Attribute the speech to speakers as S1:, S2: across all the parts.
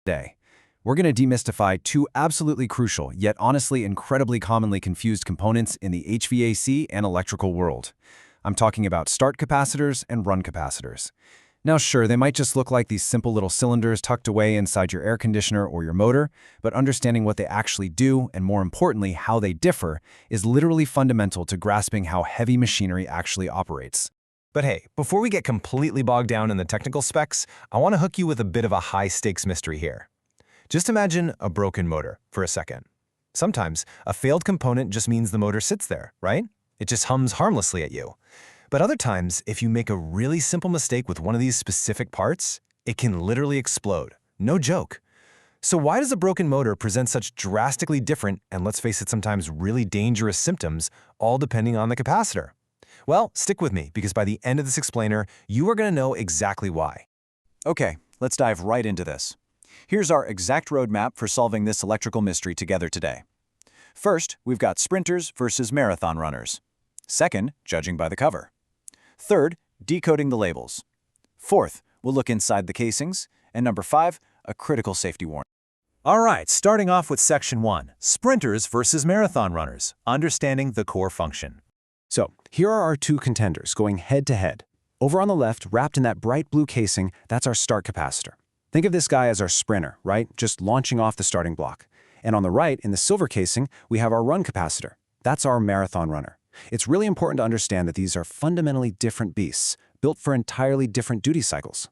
S1: Today, we're going to demystify two absolutely crucial, yet honestly incredibly commonly confused components in the HVAC and electrical world. I'm talking about start capacitors and run capacitors. Now sure, they might just look like these simple little cylinders tucked away inside your air conditioner or your motor, but understanding what they actually do, and more importantly, how they differ, is literally fundamental to grasping how heavy machinery actually operates.
S2: But hey, before we get completely bogged down in the technical specs, I want to hook you with a bit of a high-stakes mystery here. Just imagine a broken motor for a second. Sometimes, a failed component just means the motor sits there, right? It just hums harmlessly at you. But other times, if you make a really simple mistake with one of these specific parts, it can literally explode. No joke. So why does a broken motor present such drastically different, and let's face it, sometimes really dangerous symptoms, all depending on the capacitor? Well, stick with me, because by the end of this explainer, you are going to know exactly why.
S1: Okay, let's dive right into this. Here's our exact roadmap for solving this electrical mystery together today. First, we've got sprinters versus marathon runners. Second, judging by the cover. Third, decoding the labels. Fourth, we'll look inside the casings. And number 5, a critical safety warning.
S2: All right, starting off with Section 1, sprinters versus marathon runners, understanding the core function.
S1: So, here are our two contenders going head-to-head. Over on the left, wrapped in that bright blue casing, that's our start capacitor. Think of this guy as our sprinter, right? Just launching off the starting block. And on the right, in the silver casing, we have our run capacitor. That's our marathon runner. It's really important to understand that these are fundamentally different beasts, built for entirely different duty cycles.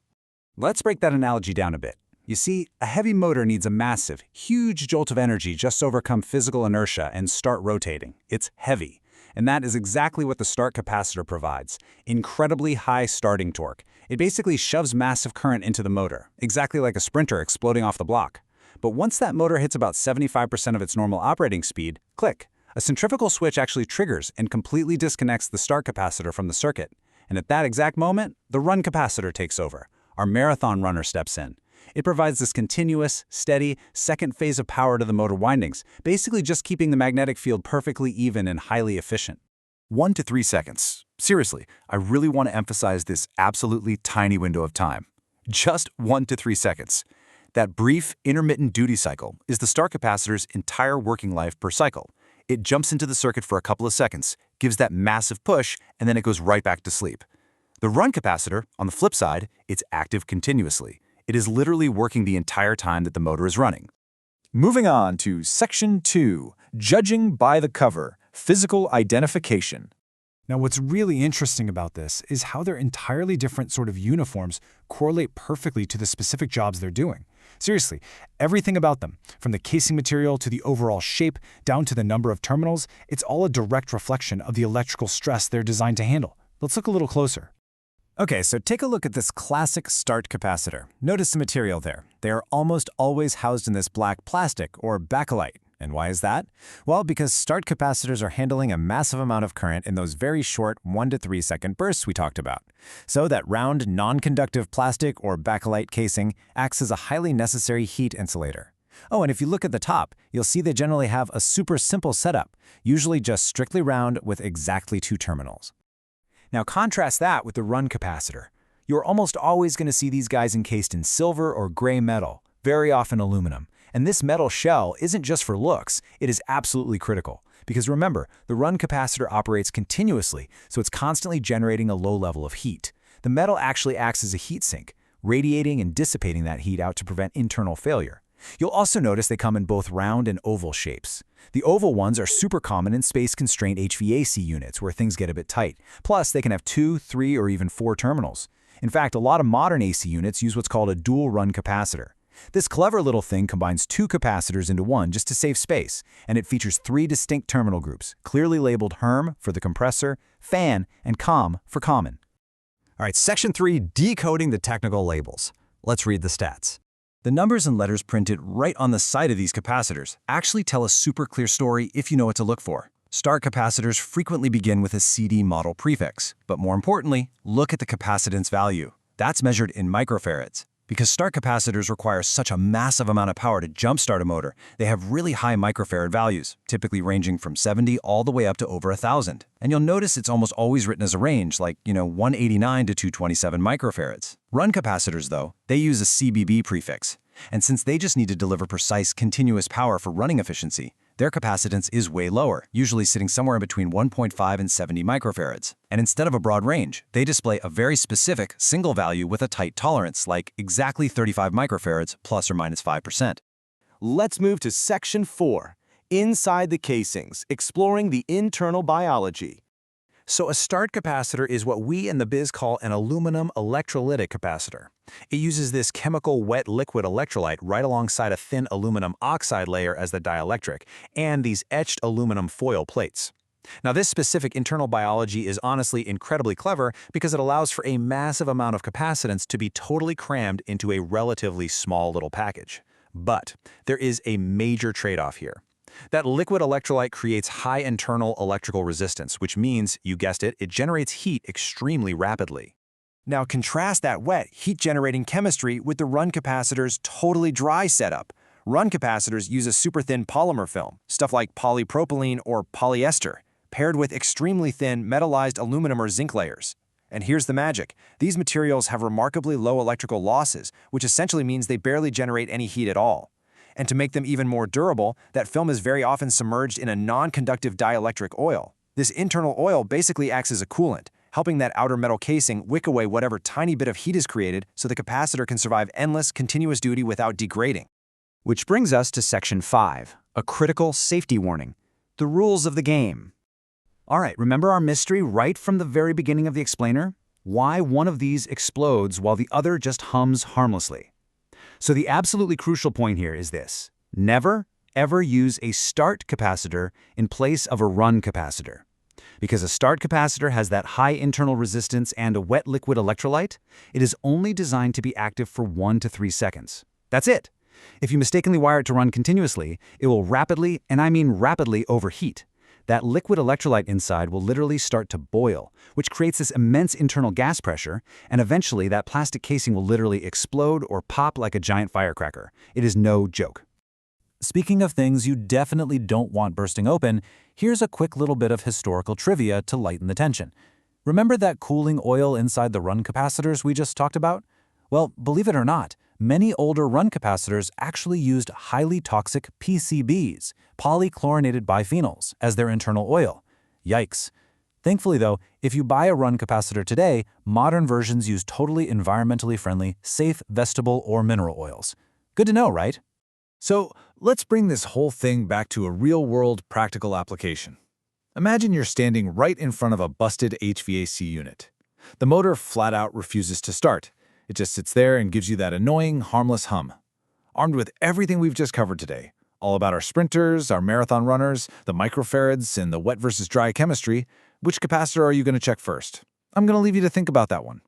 S3: Let's break that analogy down a bit. You see, a heavy motor needs a massive, huge jolt of energy just to overcome physical inertia and start rotating. It's heavy. And that is exactly what the start capacitor provides. Incredibly high starting torque. It basically shoves massive current into the motor, exactly like a sprinter exploding off the block. But once that motor hits about 75% of its normal operating speed, click, a centrifugal switch actually triggers and completely disconnects the start capacitor from the circuit. And at that exact moment, the run capacitor takes over. Our marathon runner steps in. It provides this continuous, steady, second phase of power to the motor windings, basically just keeping the magnetic field perfectly even and highly efficient.
S4: 1 to 3 seconds. Seriously, I really want to emphasize this absolutely tiny window of time. Just 1 to 3 seconds. That brief, intermittent duty cycle is the start capacitor's entire working life per cycle. It jumps into the circuit for a couple of seconds, gives that massive push, and then it goes right back to sleep. The run capacitor, on the flip side, it's active continuously. It is literally working the entire time that the motor is running.
S5: Moving on to Section 2, Judging by the Cover, Physical Identification.
S6: Now, what's really interesting about this is how their entirely different sort of uniforms correlate perfectly to the specific jobs they're doing. Seriously, everything about them, from the casing material to the overall shape, down to the number of terminals, it's all a direct reflection of the electrical stress they're designed to handle. Let's look a little closer.
S2: Okay, so take a look at this classic start capacitor. Notice the material there. They are almost always housed in this black plastic, or bakelite. And why is that? Well, because start capacitors are handling a massive amount of current in those very short 1 to 3 second bursts we talked about. So that round, non-conductive plastic or bakelite casing acts as a highly necessary heat insulator. Oh, and if you look at the top, you'll see they generally have a super simple setup, usually just strictly round with exactly 2 terminals.
S3: Now contrast that with the run capacitor. You're almost always going to see these guys encased in silver or gray metal, very often aluminum. And this metal shell isn't just for looks, it is absolutely critical. Because remember, the run capacitor operates continuously, so it's constantly generating a low level of heat. The metal actually acts as a heat sink, radiating and dissipating that heat out to prevent internal failure. You'll also notice they come in both round and oval shapes. The oval ones are super common in space-constrained HVAC units where things get a bit tight. Plus, they can have 2, 3, or even 4 terminals. In fact, a lot of modern AC units use what's called a dual-run capacitor. This clever little thing combines 2 capacitors into one just to save space, and it features 3 distinct terminal groups, clearly labeled HERM for the compressor, FAN, and COM for common.
S2: All right, Section 3, Decoding the Technical Labels. Let's read the stats.
S1: The numbers and letters printed right on the side of these capacitors actually tell a super clear story if you know what to look for. Start capacitors frequently begin with a CD model prefix, but more importantly, look at the capacitance value. That's measured in microfarads. Because start capacitors require such a massive amount of power to jumpstart a motor, they have really high microfarad values, typically ranging from 70 all the way up to over 1,000. And you'll notice it's almost always written as a range, like, 189 to 227 microfarads. Run capacitors, though, they use a CBB prefix. And since they just need to deliver precise, continuous power for running efficiency, their capacitance is way lower, usually sitting somewhere in between 1.5 and 70 microfarads. And instead of a broad range, they display a very specific single value with a tight tolerance, like exactly 35 microfarads plus or minus 5%.
S2: Let's move to Section 4, Inside the Casings, exploring the internal biology.
S3: So a start capacitor is what we in the biz call an aluminum electrolytic capacitor. It uses this chemical wet liquid electrolyte right alongside a thin aluminum oxide layer as the dielectric, and these etched aluminum foil plates. Now, this specific internal biology is honestly incredibly clever because it allows for a massive amount of capacitance to be totally crammed into a relatively small little package. But there is a major trade-off here. That liquid electrolyte creates high internal electrical resistance, which means, you guessed it, it generates heat extremely rapidly.
S6: Now contrast that wet, heat-generating chemistry with the Run capacitor's totally dry setup. Run capacitors use a super thin polymer film, stuff like polypropylene or polyester, paired with extremely thin metallized aluminum or zinc layers. And here's the magic. These materials have remarkably low electrical losses, which essentially means they barely generate any heat at all. And to make them even more durable, that film is very often submerged in a non-conductive dielectric oil. This internal oil basically acts as a coolant, helping that outer metal casing wick away whatever tiny bit of heat is created so the capacitor can survive endless, continuous duty without degrading.
S5: Which brings us to Section 5, a critical safety warning. The rules of the game. All right, remember our mystery right from the very beginning of the explainer? Why one of these explodes while the other just hums harmlessly? So the absolutely crucial point here is this. Never, ever use a start capacitor in place of a run capacitor. Because a start capacitor has that high internal resistance and a wet liquid electrolyte, it is only designed to be active for 1 to 3 seconds. That's it. If you mistakenly wire it to run continuously, it will rapidly, and I mean rapidly, overheat. That liquid electrolyte inside will literally start to boil, which creates this immense internal gas pressure, and eventually that plastic casing will literally explode or pop like a giant firecracker. It is no joke.
S1: Speaking of things you definitely don't want bursting open, here's a quick little bit of historical trivia to lighten the tension. Remember that cooling oil inside the Run capacitors we just talked about? Well, believe it or not, many older Run capacitors actually used highly toxic PCBs, polychlorinated biphenyls, as their internal oil. Yikes. Thankfully though, if you buy a Run capacitor today, modern versions use totally environmentally friendly, safe vegetable or mineral oils. Good to know, right?
S4: So let's bring this whole thing back to a real-world practical application. Imagine you're standing right in front of a busted HVAC unit. The motor flat out refuses to start. It just sits there and gives you that annoying, harmless hum. Armed with everything we've just covered today, all about our sprinters, our marathon runners, the microfarads, and the wet versus dry chemistry, which capacitor are you going to check first? I'm going to leave you to think about that one.